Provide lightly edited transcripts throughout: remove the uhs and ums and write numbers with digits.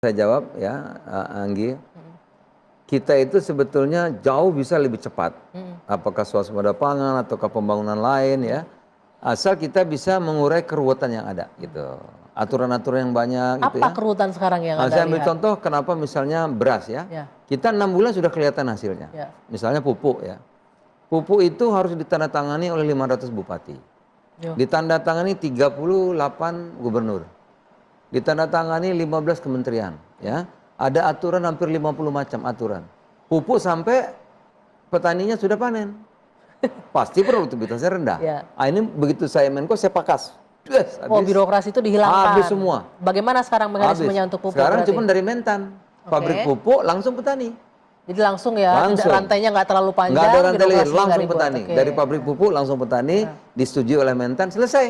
Saya jawab ya, Anggi. Kita itu sebetulnya jauh bisa lebih cepat. Apakah swasembada pangan ataukah pembangunan lain ya. Asal kita bisa mengurai keruwetan yang ada gitu. Aturan-aturan yang banyak gitu Apa ya. keruwetan sekarang yang Anda Saya ambil lihat? contoh kenapa misalnya beras ya. Ya. Kita 6 bulan sudah kelihatan hasilnya. Ya. Misalnya pupuk ya. Pupuk itu harus ditandatangani oleh 500 bupati. Yo. Ditandatangani 38 gubernur. Ditandatangani 15 kementerian ya. Ada aturan hampir 50 macam aturan. Pupuk sampai petaninya sudah panen. Pasti produktivitasnya rendah. Ya. Ini begitu saya Menko saya pakas. Yes, Oh, birokrasi itu dihilangkan. Habis semua. Bagaimana sekarang mekanismenya untuk pupuk? Sekarang berarti? cuma dari Mentan. Pabrik pupuk langsung petani. Jadi langsung ya, Langsung. rantainya nggak terlalu panjang. Nggak ada rantai lagi, birokrasinya langsung nggak ribut. petani. Dari pabrik pupuk langsung petani, disetujui oleh Mentan, selesai.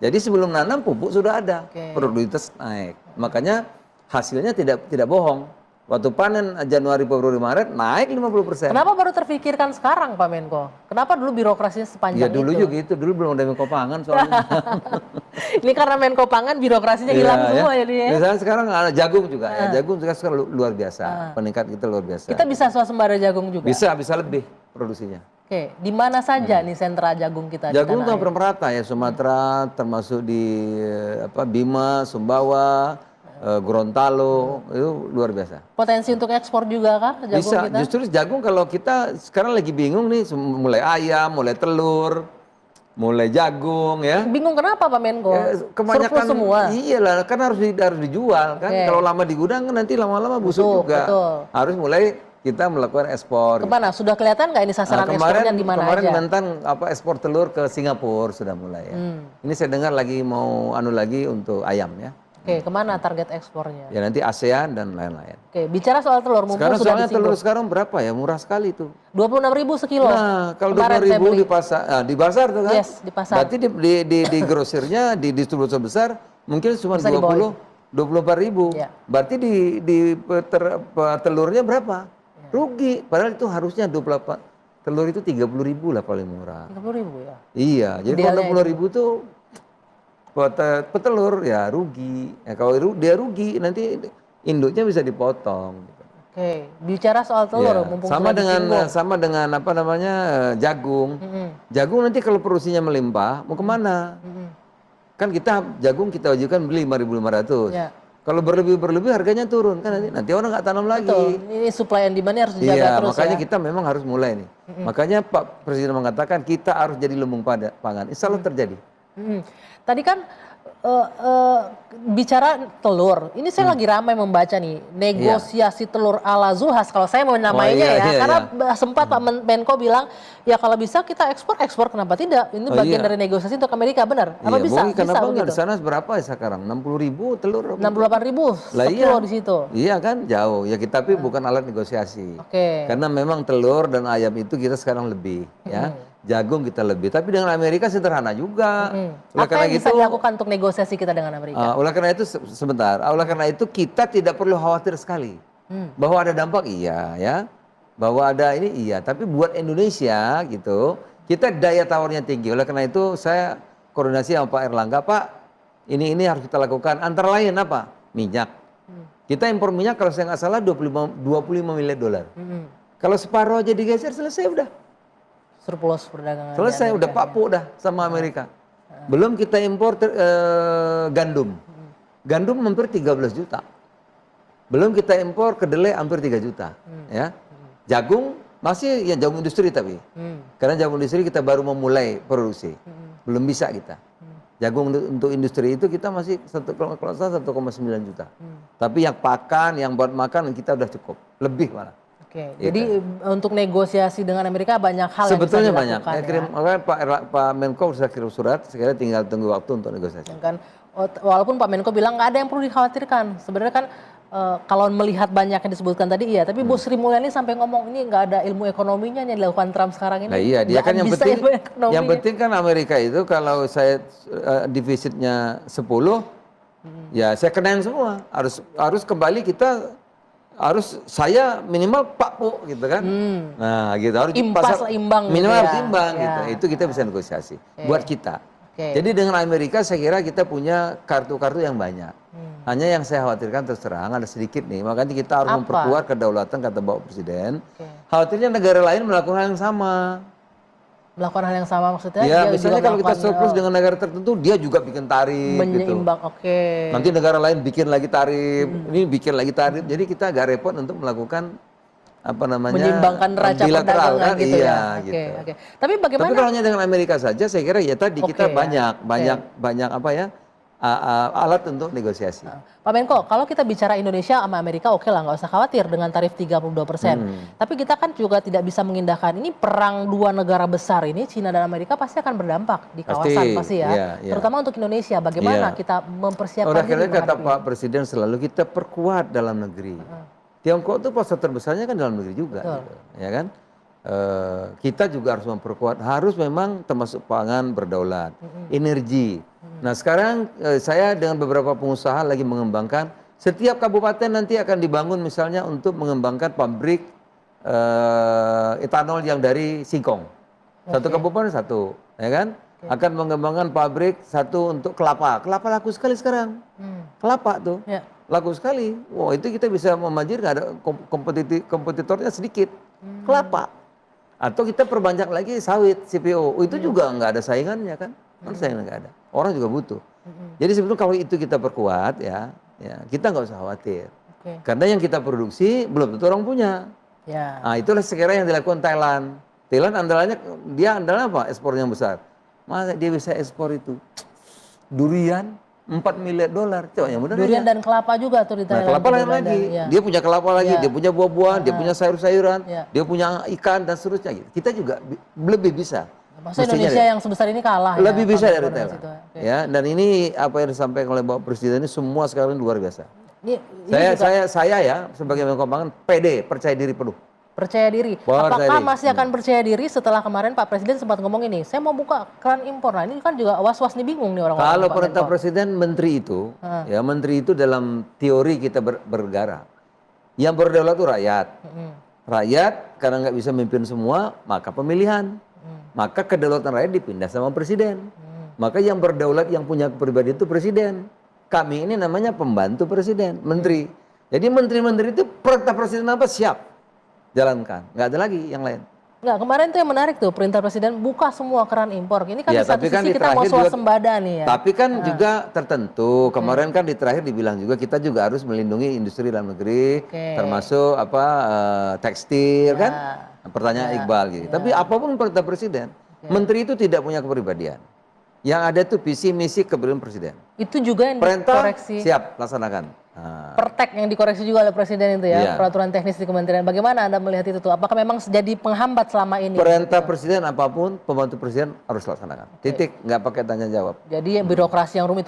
Jadi sebelum nanam pupuk sudah ada, produktivitas naik. Makanya hasilnya tidak bohong. Waktu panen Januari, Februari, Maret naik 50%. Kenapa baru terfikirkan sekarang Pak Menko? Kenapa dulu birokrasinya sepanjang Ya dulu itu? juga itu, dulu belum ada Menko Pangan soalnya. Ini karena Menko Pangan birokrasinya hilang semua ya dia. Misalnya sekarang ada jagung juga ya, jagung juga sekarang luar biasa, peningkat kita luar biasa. Kita bisa swasembada jagung juga? Bisa lebih produksinya. Oke, di mana saja nih sentra jagung kita? Jagung itu hampir merata ya, Sumatera termasuk di Bima, Sumbawa, Gorontalo, itu luar biasa. Potensi untuk ekspor juga kah jagung Bisa, kita? justru jagung kalau kita sekarang lagi bingung nih, mulai ayam, mulai telur, mulai jagung ya. Bingung kenapa Pak Menko? Kebanyakan Surplus semua. Iyalah, kan harus dijual kan. Kalau lama di gudang kan nanti lama-lama busuk juga. Betul. Harus mulai kita melakukan ekspor. Kemana? Sudah kelihatan nggak ini sasaran ekspornya di mana kemarin aja? Mentan ekspor telur ke Singapura sudah mulai ya. Ini saya dengar lagi mau lagi untuk ayam ya. Oke, kemana target ekspornya? Ya nanti ASEAN dan lain-lain. Oke, bicara soal telur, mumpung Sekarang sudah soalnya disinggung. telur sekarang berapa ya? Murah sekali tuh. 26.000 sekilo. Nah, kalau Kemarin saya 20.000 beli. di pasar tuh kan? Yes, di pasar. Berarti di grosirnya, di distributor besar mungkin cuma Bisa di bawah 24.000. Ya. Berarti telurnya berapa? Rugi. Padahal itu harusnya 28. Telur itu 30.000 lah paling murah. 30.000 ya? Iya, jadi kalau 60.000 tuh petelur ya rugi. Ya, kalau dia rugi nanti induknya bisa dipotong. Oke, bicara soal telur, Ya, mumpung sama sudah disinggung. sama dengan jagung. Jagung nanti kalau produksinya melimpah mau kemana? Kan jagung kita wajibkan beli 5.500. Ya. Kalau berlebih harganya turun kan nanti orang nggak tanam lagi. Betul, ini supply and demand harus dijaga Iya, terus makanya ya. kita memang harus mulai nih. Makanya Pak Presiden mengatakan kita harus jadi lumbung pangan. Insya Allah terjadi. Tadi kan bicara telur, ini saya lagi ramai membaca nih negosiasi telur ala Zulhas kalau saya mau namainya karena sempat Pak Menko bilang ya kalau bisa kita ekspor kenapa tidak? Ini bagian dari negosiasi untuk Amerika, benar? Apa bisa? Kenapa bisa nggak di sana berapa ya sekarang? 60.000 telur? 68.000 Lah sekilo di situ. Iya kan jauh ya tapi bukan alat negosiasi. Oke. Karena memang telur dan ayam itu kita sekarang lebih ya. Jagung kita lebih, tapi dengan Amerika sederhana juga. Apa yang bisa dilakukan untuk negosiasi kita dengan Amerika? Oleh karena itu sebentar, oleh karena itu kita tidak perlu khawatir sekali bahwa ada dampak ya, bahwa ada ini iya, tapi buat Indonesia gitu, kita daya tawarnya tinggi. Oleh karena itu saya koordinasi sama Pak Erlangga, Pak, ini harus kita lakukan. Antara lain apa? Minyak. Kita impor minyak kalau saya nggak salah 25 miliar dolar. Kalau separuh aja digeser selesai udah. Surplus perdagangan. Selesai udah papu udah sama Amerika. Belum kita impor gandum. Gandum hampir 13 juta. Belum kita impor kedelai hampir 3 juta, ya. Jagung masih ya jagung industri tapi. Karena jagung industri kita baru memulai produksi. Belum bisa kita. Jagung untuk industri itu kita masih 1,9 juta. Tapi yang pakan, yang buat makan kita udah cukup. Lebih malah. Oke, jadi untuk negosiasi dengan Amerika banyak hal sebetulnya yang bisa banyak. dilakukan. Pak Menko sudah kirim surat, sekarang tinggal tunggu waktu untuk negosiasi. Kan, walaupun Pak Menko bilang nggak ada yang perlu dikhawatirkan. Sebenarnya kan kalau melihat banyak yang disebutkan tadi iya, tapi Bu Sri Mulyani sampai ngomong ini nggak ada ilmu ekonominya yang dilakukan Trump sekarang ini. Nah iya, dia kan yang penting kan Amerika itu kalau saya defisitnya 10, ya saya kenain semua. Harus kembali kita saya minimal Pak Bu gitu kan. Nah gitu harus imbang minimal gitu harus ya. imbang gitu. Itu kita bisa negosiasi buat kita. Jadi dengan Amerika saya kira kita punya kartu-kartu yang banyak. Hanya yang saya khawatirkan terus terang ada sedikit nih, makanya kita harus memperkuat kedaulatan kata Bapak Presiden. Khawatirnya negara lain melakukan hal yang sama. Melakukan hal yang sama maksudnya? Ya, misalnya kalau kita surplus dengan negara tertentu, dia juga bikin tarif menyeimbang, gitu. Nanti negara lain bikin lagi tarif, ini bikin lagi tarif. Jadi kita agak repot untuk melakukan apa namanya, menyeimbangkan neraca perdagangan kan? gitu Iya, ya. gitu. Tapi bagaimana? Tapi kalau hanya dengan Amerika saja, saya kira ya tadi kita banyak apa ya alat untuk negosiasi. Pak Menko, kalau kita bicara Indonesia sama Amerika oke lah, nggak usah khawatir dengan tarif 32%. Tapi kita kan juga tidak bisa mengindahkan ini perang dua negara besar ini, Cina dan Amerika pasti akan berdampak di kawasan pasti ya. Terutama untuk Indonesia, bagaimana kita mempersiapkan diri? Kata Pak Presiden selalu kita perkuat dalam negeri. Tiongkok itu pasar terbesarnya kan dalam negeri juga, gitu, ya kan? Kita juga harus memperkuat, harus memang termasuk pangan berdaulat, energi. Nah sekarang saya dengan beberapa pengusaha lagi mengembangkan, setiap kabupaten nanti akan dibangun misalnya untuk mengembangkan pabrik etanol yang dari singkong. Satu kabupaten satu, ya kan? Akan mengembangkan pabrik satu untuk kelapa. Kelapa laku sekali sekarang. Kelapa tuh. Laku sekali. Wow, itu kita bisa memajir, nggak ada kompetitornya sedikit. Kelapa. Atau kita perbanyak lagi sawit, CPO. Itu juga nggak ada saingannya kan? Saingannya nggak ada. Orang juga butuh. Jadi sebetulnya kalau itu kita perkuat ya kita nggak usah khawatir. Karena yang kita produksi belum tentu orang punya. Nah itulah sekiranya yang dilakukan Thailand. Thailand andalannya apa? Ekspornya besar. Masa dia bisa ekspor itu? Durian. $4 miliar. Coba yang benar durian dan kelapa juga tuh di Thailand. Nah, kelapa lain lagi. Dia punya kelapa lagi, dia punya buah-buahan, dia punya sayur-sayuran, dia punya ikan dan seterusnya gitu. Kita juga lebih bisa. Maksudnya Indonesia yang sebesar ini kalah lebih bisa dari Thailand. Ya, dan ini apa yang disampaikan oleh Bapak Presiden ini semua sekarang luar biasa. Saya ya sebagai Menko Pangan pede, percaya diri penuh. Percaya diri. Apakah masih akan percaya diri setelah kemarin Pak Presiden sempat ngomong ini, saya mau buka keran impor. Nah ini kan juga was-was nih, bingung nih orang-orang. Kalau perintah Presiden, menteri itu, ya menteri itu dalam teori kita bergara. Yang berdaulat itu rakyat. Rakyat karena nggak bisa memimpin semua, maka pemilihan. Maka kedaulatan rakyat dipindah sama Presiden. Maka yang berdaulat, yang punya kepribadian itu Presiden. Kami ini namanya pembantu Presiden, menteri. Jadi menteri-menteri itu perintah Presiden apa siap. Jalankan, nggak ada lagi yang lain. Nggak, kemarin tuh yang menarik tuh perintah Presiden buka semua keran impor. Ini kan di satu sisi kita mau swasembada nih ya. Tapi kan juga tertentu. Kemarin kan di terakhir dibilang juga kita juga harus melindungi industri dalam negeri, termasuk tekstil kan. Pertanyaan Iqbal gitu. Tapi apapun perintah Presiden, menteri itu tidak punya kepribadian. Yang ada tuh visi misi kepribadian Presiden. Itu juga yang dikoreksi. Siap, laksanakan. Pertek yang dikoreksi juga oleh Presiden itu ya, peraturan teknis di kementerian. Bagaimana Anda melihat itu tuh? Apakah memang jadi penghambat selama ini? Perintah Presiden apapun, pembantu Presiden harus laksanakan. Titik, nggak pakai tanya jawab. Jadi birokrasi yang rumit